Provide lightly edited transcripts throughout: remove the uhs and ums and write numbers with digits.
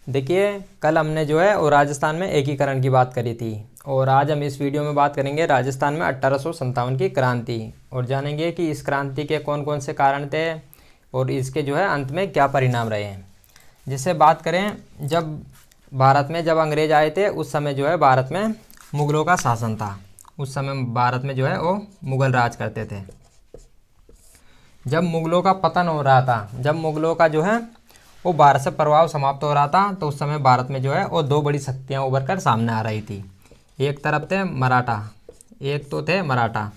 देखिए, कल हमने जो है वो राजस्थान में एकीकरण की बात करी थी और आज हम इस वीडियो में बात करेंगे राजस्थान में 1857 की क्रांति और जानेंगे कि इस क्रांति के कौन कौन से कारण थे और इसके जो है अंत में क्या परिणाम रहे हैं। जिससे बात करें, जब अंग्रेज आए थे उस समय जो है भारत में मुग़लों का शासन था। उस समय भारत में जो है वो मुग़ल राज करते थे। जब मुग़लों का पतन हो रहा था, जब मुग़लों का जो है वो भारत से प्रभाव समाप्त हो रहा था, तो उस समय भारत में जो है वो दो बड़ी शक्तियाँ उभर कर सामने आ रही थी। एक तरफ थे मराठा, एक तो थे मराठा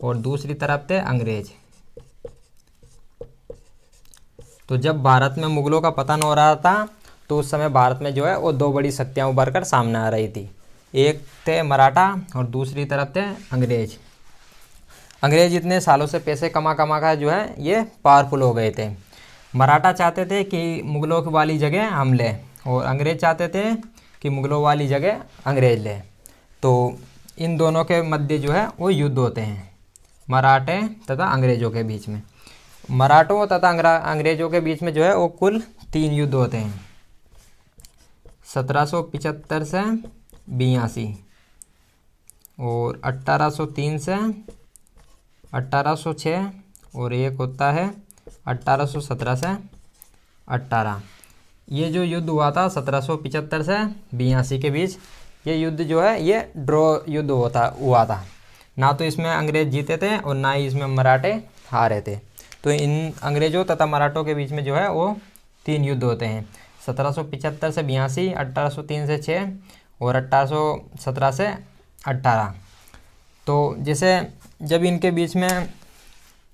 और दूसरी तरफ थे अंग्रेज। तो जब भारत में मुग़लों का पतन हो रहा था तो उस समय भारत में जो है वो दो बड़ी शक्तियाँ उभर कर सामने आ रही थी। एक थे मराठा और दूसरी तरफ थे अंग्रेज। अंग्रेज इतने सालों से पैसे कमा कमा कर जो है ये पावरफुल हो गए थे। मराठा चाहते थे कि मुग़लों वाली जगह हम लें और अंग्रेज चाहते थे कि मुग़लों वाली जगह अंग्रेज लें। तो इन दोनों के मध्य जो है वो युद्ध होते हैं, मराठे तथा अंग्रेज़ों के बीच में। मराठों तथा अंग्रेज़ों के बीच में जो है वो कुल 3 युद्ध होते हैं, 1775 से 82 और 1803 से 1806 और एक होता है 1817 से 18। ये जो युद्ध हुआ था 1775 से 82 के बीच, ये युद्ध जो है ये ड्रॉ युद्ध हुआ था। ना तो इसमें अंग्रेज जीते थे और ना ही इसमें मराठे हारे थे। तो इन अंग्रेज़ों तथा मराठों के बीच में जो है वो 3 युद्ध होते हैं, 1775 से 82, 1803 से 6 और 1817 से 18। तो जैसे जब इनके बीच में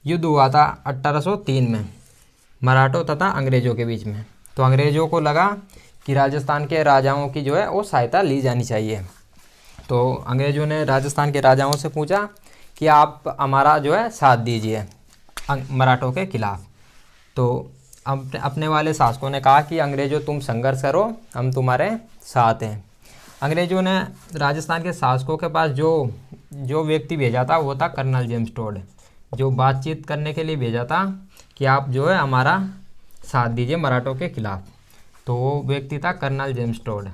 युद्ध हुआ था 1803 में मराठों तथा अंग्रेज़ों के बीच में, तो अंग्रेज़ों को लगा कि राजस्थान के राजाओं की जो है वो सहायता ली जानी चाहिए। तो अंग्रेज़ों ने राजस्थान के राजाओं से पूछा कि आप हमारा जो है साथ दीजिए मराठों के खिलाफ। तो अपने वाले शासकों ने कहा कि अंग्रेज़ों तुम संघर्ष करो, हम तुम्हारे साथ हैं। अंग्रेज़ों ने राजस्थान के शासकों के पास जो व्यक्ति भेजा था वो था कर्नल जेम्स टोड, जो बातचीत करने के लिए भेजा था कि आप जो है हमारा साथ दीजिए मराठों के खिलाफ। तो वो व्यक्ति था कर्नल जेम्स टोड।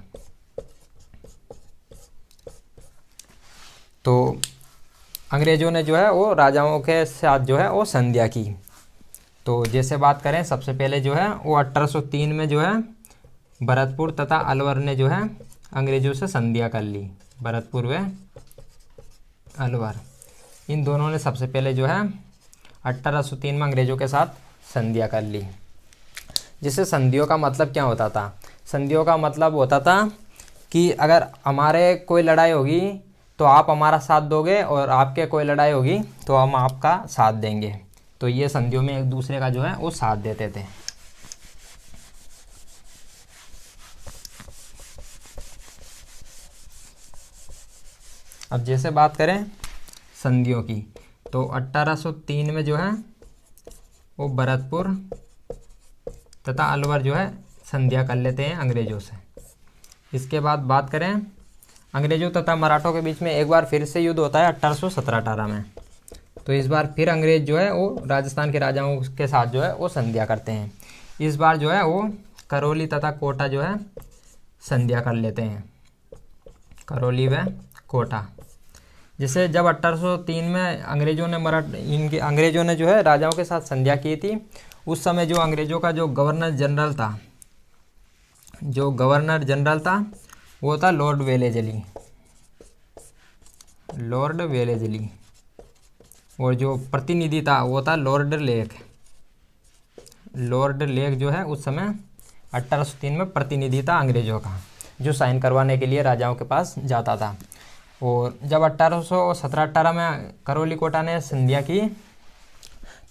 तो अंग्रेज़ों ने जो है वो राजाओं के साथ जो है वो संधिया की। तो जैसे बात करें, सबसे पहले जो है वो 1803 में जो है भरतपुर तथा अलवर ने जो है अंग्रेज़ों से संधिया कर ली। भरतपुर व अलवर, इन दोनों ने सबसे पहले जो है 1803 में अंग्रेज़ों के साथ संधिया कर ली। जिससे संधियों का मतलब क्या होता था? संधियों का मतलब होता था कि अगर हमारे कोई लड़ाई होगी तो आप हमारा साथ दोगे और आपके कोई लड़ाई होगी तो हम आपका साथ देंगे। तो ये संधियों में एक दूसरे का जो है वो साथ देते थे। अब जैसे बात करें संधियों की, तो 1803 में जो है वो भरतपुर तथा अलवर जो है संधिया कर लेते हैं अंग्रेज़ों से। इसके बाद बात करें अंग्रेज़ों तथा मराठों के बीच में एक बार फिर से युद्ध होता है 1817-18 में। तो इस बार फिर अंग्रेज़ जो है वो राजस्थान के राजाओं के साथ जो है वो संधिया करते हैं। इस बार जो है वो करौली तथा कोटा जो है संधिया कर लेते हैं, करौली व कोटा। जैसे जब 1803 में अंग्रेज़ों ने जो है राजाओं के साथ संधिया की थी, उस समय जो अंग्रेज़ों का जो गवर्नर जनरल था वो था लॉर्ड वेलेस्ली, और जो प्रतिनिधि था वो था लॉर्ड लेक जो है उस समय 1803 में प्रतिनिधि था अंग्रेज़ों का, जो साइन करवाने के लिए राजाओं के पास जाता था। और जब 1817-18 में करौली कोटा ने संधिया की,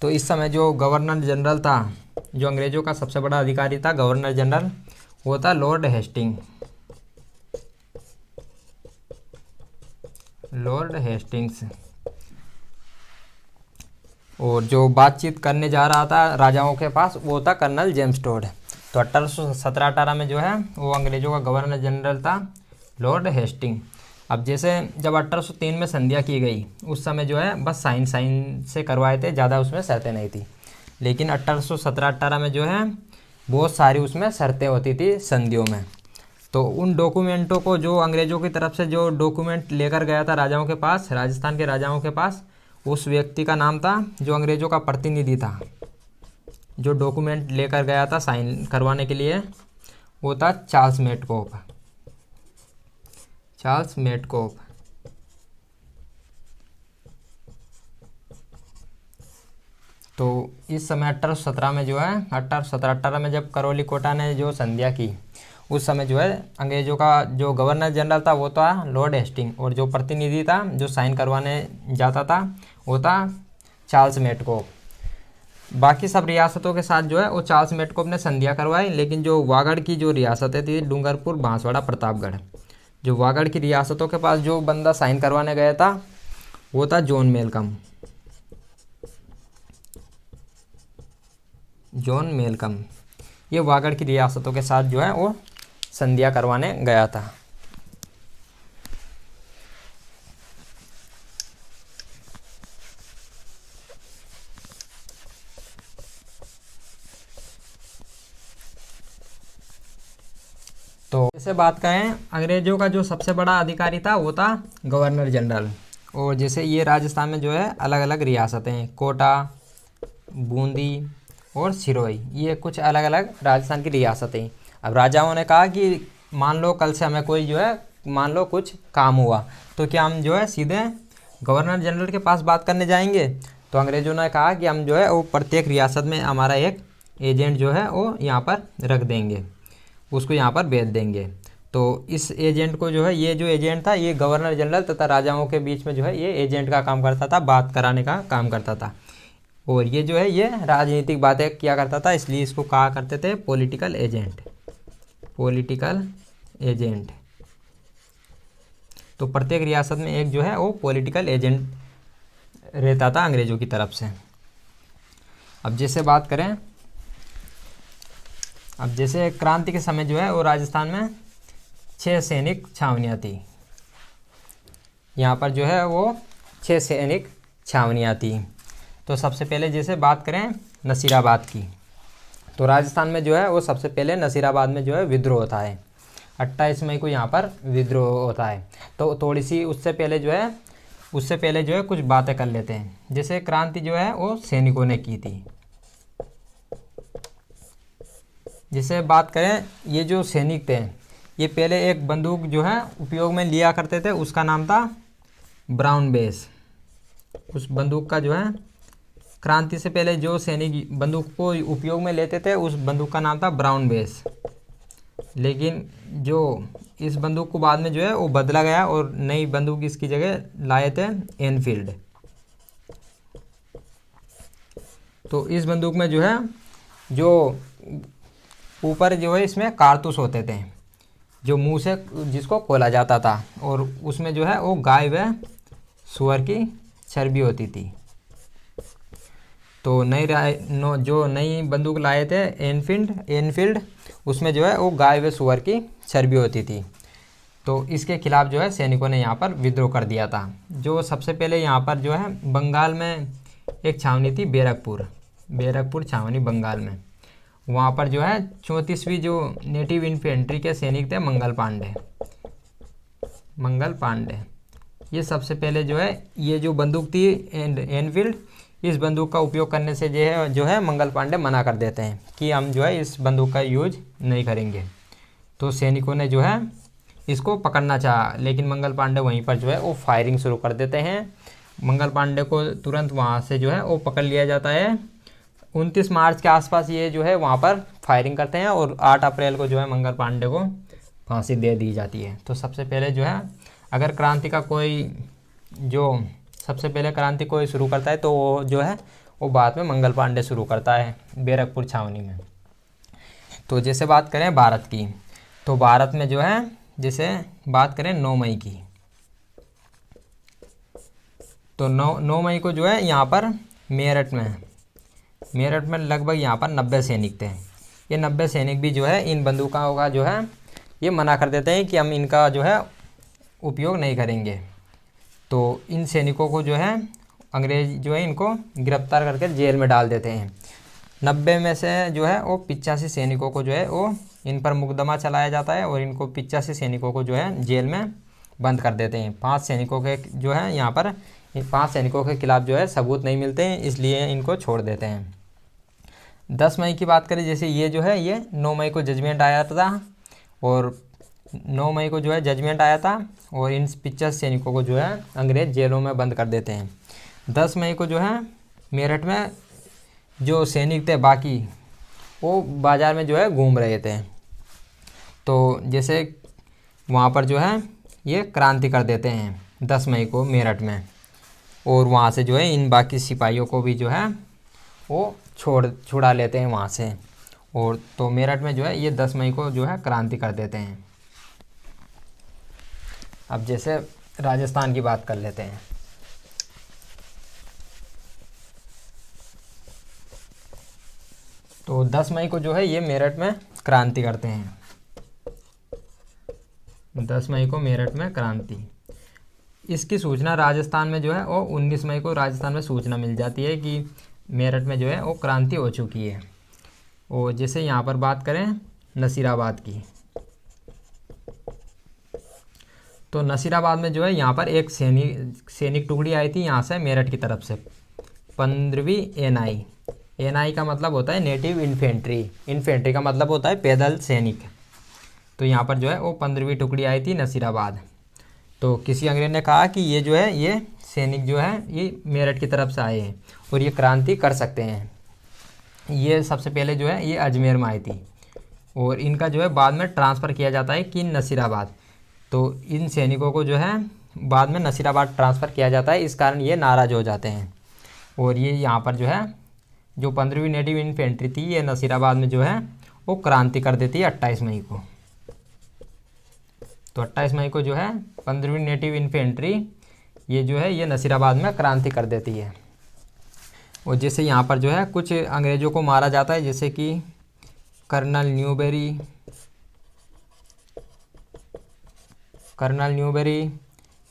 तो इस समय जो गवर्नर जनरल था, जो अंग्रेज़ों का सबसे बड़ा अधिकारी था गवर्नर जनरल, वो था लॉर्ड हेस्टिंग्स। और जो बातचीत करने जा रहा था राजाओं के पास वो था कर्नल जेम्स टोड। तो 1817-18 में जो है वो अंग्रेज़ों का गवर्नर जनरल था लॉर्ड हेस्टिंग। अब जैसे जब 1803 में संधिया की गई, उस समय जो है बस साइन से करवाए थे, ज़्यादा उसमें शर्तें नहीं थी। लेकिन 1817-18 में जो है बहुत सारी उसमें शर्तें होती थी संधियों में। तो उन डॉक्यूमेंटों को जो अंग्रेज़ों की तरफ से जो डॉक्यूमेंट लेकर गया था राजाओं के पास, राजस्थान के राजाओं के पास, उस व्यक्ति का नाम था, जो अंग्रेज़ों का प्रतिनिधि था, जो डॉक्यूमेंट लेकर गया था साइन करवाने के लिए, वो था चार्ल्स मेटकॉफ। Charles Metcalfe. तो इस समय 1817 में जो है 1817 में जब करौली कोटा ने जो संधिया की, उस समय जो है अंग्रेज़ों का जो गवर्नर जनरल था वो था लॉर्ड हेस्टिंग, और जो प्रतिनिधि था जो साइन करवाने जाता था वो था चार्ल्स मेटकॉफ। बाकी सब रियासतों के साथ जो है वो चार्ल्स मेटकॉफ ने संधिया करवाई, लेकिन जो वागड़ की जो रियासतें थी, डूंगरपुर, बांसवाड़ा, प्रतापगढ़, जो वागड़ की रियासतों के पास जो बंदा साइन करवाने गया था वो था जॉन मेलकम। जॉन मेलकम ये वागड़ की रियासतों के साथ जो है वो संधिया करवाने गया था। तो जैसे बात करें, अंग्रेजों का जो सबसे बड़ा अधिकारी था वो था गवर्नर जनरल। और जैसे ये राजस्थान में जो है अलग अलग रियासतें, कोटा, बूंदी और सिरोही, ये कुछ अलग अलग राजस्थान की रियासतें। अब राजाओं ने कहा कि मान लो कल से हमें कोई जो है, मान लो कुछ काम हुआ, तो क्या हम जो है सीधे गवर्नर जनरल के पास बात करने जाएंगे? तो अंग्रेज़ों ने कहा कि हम जो है वो प्रत्येक रियासत में हमारा एक एजेंट जो है वो यहाँ पर रख देंगे, उसको यहाँ पर भेज देंगे। तो इस एजेंट को जो है, ये जो एजेंट था ये गवर्नर जनरल तथा राजाओं के बीच में जो है ये एजेंट का काम करता था, बात कराने का काम करता था। और ये जो है ये राजनीतिक बातें किया करता था, इसलिए इसको कहा करते थे पॉलिटिकल एजेंट। Political agent. तो प्रत्येक रियासत में एक जो है वो पॉलिटिकल एजेंट रहता था अंग्रेज़ों की तरफ से। अब जैसे बात करें, अब जैसे क्रांति के समय जो है वो राजस्थान में 6 सैनिक छावनियाँ थी। यहाँ पर जो है वो 6 सैनिक छावनियाँ थी। तो सबसे पहले जैसे बात करें नसीराबाद की, तो राजस्थान में जो है वो सबसे पहले नसीराबाद में जो है विद्रोह होता है। 28 मई को यहाँ पर विद्रोह होता है। तो थोड़ी सी उससे पहले जो है कुछ बातें कर लेते हैं। जैसे क्रांति जो है वो सैनिकों ने की थी। जैसे बात करें, ये जो सैनिक थे ये पहले एक बंदूक जो है उपयोग में लिया करते थे, उसका नाम था ब्राउन बेस। उस बंदूक का जो है, क्रांति से पहले जो सैनिक बंदूक को उपयोग में लेते थे उस बंदूक का नाम था ब्राउन बेस। लेकिन जो इस बंदूक को बाद में जो है वो बदला गया और नई बंदूक इसकी जगह लाए थे एनफील्ड। तो इस बंदूक में जो है जो ऊपर जो है इसमें कारतूस होते थे, जो मुंह से जिसको खोला जाता था, और उसमें जो है वो गाय व सुअर की चर्बी होती थी। तो जो नई बंदूक लाए थे एनफील्ड, उसमें जो है वो गाय व सुअर की चर्बी होती थी। तो इसके खिलाफ जो है सैनिकों ने यहाँ पर विद्रोह कर दिया था। जो सबसे पहले यहाँ पर जो है बंगाल में एक छावनी थी, बैरकपुर छावनी बंगाल में। वहाँ पर जो है 34वीं जो नेटिव इन्फेंट्री के सैनिक थे मंगल पांडे, ये सबसे पहले जो है ये जो बंदूक थी एनफील्ड, इस बंदूक का उपयोग करने से जो है मंगल पांडे मना कर देते हैं कि हम जो है इस बंदूक का यूज नहीं करेंगे। तो सैनिकों ने जो है इसको पकड़ना चाहा, लेकिन मंगल पांडे वहीं पर जो है वो फायरिंग शुरू कर देते हैं। मंगल पांडे को तुरंत वहाँ से जो है वो पकड़ लिया जाता है। 29 मार्च के आसपास ये जो है वहाँ पर फायरिंग करते हैं और 8 अप्रैल को जो है मंगल पांडे को फांसी दे दी जाती है। तो सबसे पहले जो है अगर क्रांति का सबसे पहले क्रांति कोई शुरू करता है तो वो जो है वो बाद में मंगल पांडे शुरू करता है बैरकपुर छावनी में। तो जैसे बात करें भारत की, तो भारत में जो है जैसे बात करें 9 मई की, तो 9 मई को जो है यहाँ पर मेरठ में लगभग यहाँ पर 90 सैनिक थे। ये 90 सैनिक भी जो है इन बंदूकों का जो है ये मना कर देते हैं कि हम इनका जो है उपयोग नहीं करेंगे। तो इन सैनिकों को जो है अंग्रेज जो है इनको गिरफ्तार करके जेल में डाल देते हैं। 90 में से जो है वो 85 सैनिकों को जो है वो इन पर मुकदमा चलाया जाता है और इनको 85 सैनिकों को जो है जेल में बंद कर देते हैं। 5 सैनिकों के जो है यहाँ पर 5 सैनिकों के खिलाफ जो है सबूत नहीं मिलते हैं, इसलिए इनको छोड़ देते हैं। 10 मई की बात करें, जैसे ये जो है ये 9 मई को जजमेंट आया था और 9 मई को जो है जजमेंट आया था और इन 50 सैनिकों को जो है अंग्रेज़ जेलों में बंद कर देते हैं। 10 मई को जो है मेरठ में जो सैनिक थे बाकी वो बाज़ार में जो है घूम रहे थे, तो जैसे वहाँ पर जो है ये क्रांति कर देते हैं 10 मई को मेरठ में, और वहाँ से जो है इन बाकी सिपाहियों को भी जो है वो छुड़ा लेते हैं वहाँ से। और तो मेरठ में जो है ये 10 मई को जो है क्रांति कर देते हैं। अब जैसे राजस्थान की बात कर लेते हैं। तो 10 मई को जो है ये मेरठ में क्रांति करते हैं। 10 मई को मेरठ में क्रांति, इसकी सूचना राजस्थान में जो है और 19 मई को राजस्थान में सूचना मिल जाती है कि मेरठ में जो है वो क्रांति हो चुकी है। और जैसे यहाँ पर बात करें नसीराबाद की, तो नसीराबाद में जो है यहाँ पर एक सैनिक टुकड़ी आई थी यहाँ से मेरठ की तरफ से, 15वीं एनआई। एनआई का मतलब होता है नेटिव इन्फेंट्री, इन्फेंट्री का मतलब होता है पैदल सैनिक। तो यहाँ पर जो है वो 15वीं टुकड़ी आई थी नसीराबाद। तो किसी अंग्रेज ने कहा कि ये जो है ये सैनिक जो है ये मेरठ की तरफ से आए हैं और ये क्रांति कर सकते हैं। ये सबसे पहले जो है ये अजमेर में आई थी और इनका जो है बाद में ट्रांसफ़र किया जाता है कि नसीराबाद। तो इन सैनिकों को जो है बाद में नसीराबाद ट्रांसफ़र किया जाता है, इस कारण ये नाराज़ हो जाते हैं। और ये यहाँ पर जो है जो 15वीं नेटिव इन्फेंट्री थी ये नसीराबाद में जो है वो क्रांति कर देती है 28 मई को। तो 28 मई को जो है 15वीं नेटिव इन्फेंट्री ये जो है ये नसीराबाद में क्रांति कर देती है। और जैसे यहाँ पर जो है कुछ अंग्रेज़ों को मारा जाता है, जैसे कि कर्नल न्यूबेरी,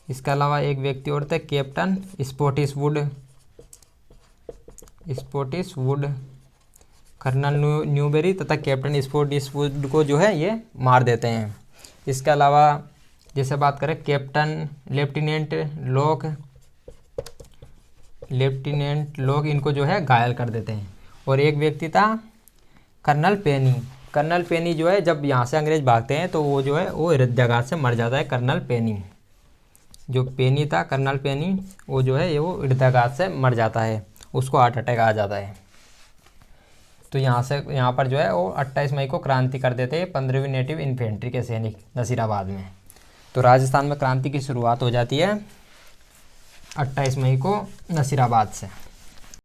इसके अलावा एक व्यक्ति और थे कैप्टन स्पोटिसवुड, कर्नल न्यूबेरी तथा कैप्टन स्पोटिसवुड को जो है ये मार देते हैं। इसके अलावा जैसे बात करें कैप्टन लेफ्टिनेंट लोग इनको जो है घायल कर देते हैं। और एक व्यक्ति था कर्नल पेनी जो है जब यहाँ से अंग्रेज भागते हैं तो वो जो है वो हृदयाघात से मर जाता है। कर्नल पेनी था कर्नल पेनी वो जो है वो हृदयाघात से मर जाता है, उसको हार्ट अटैक आ जाता है। तो यहाँ पर जो है वो 28 मई को क्रांति कर देते हैं 15वीं नेटिव इन्फेंट्री के सैनिक नसीराबाद में। तो राजस्थान में क्रांति की शुरुआत हो जाती है 28 मई को नसीराबाद से।